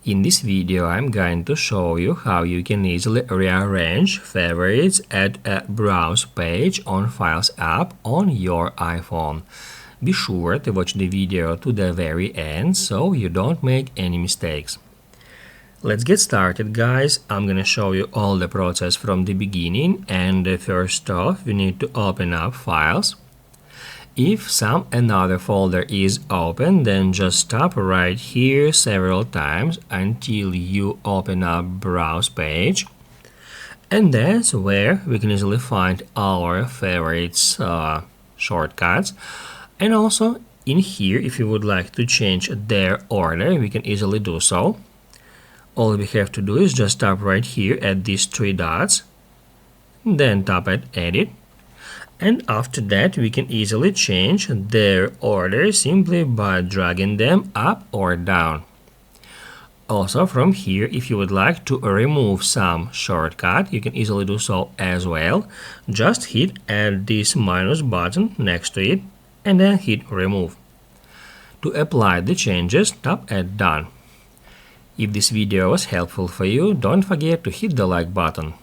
In this video, I'm going to show you how you can easily rearrange favorites at a Browse page on Files app on your iPhone. Be sure to watch the video to the very end so you don't make any mistakes. Let's get started, guys. I'm gonna show you all the process from the beginning, and first off we need to open up Files. If some another folder is open, then just tap right here several times until you open up Browse page, and that's where we can easily find our favorites shortcuts. And also in here, if you would like to change their order, we can easily do so. All we have to do is just tap right here at these three dots, then tap at Edit, and after that we can easily change their order simply by dragging them up or down. Also from here, if you would like to remove some shortcut, you can easily do so as well. Just hit add this minus button next to it and then hit remove. To apply the changes, tap at done. If this video was helpful for you, don't forget to hit the like button.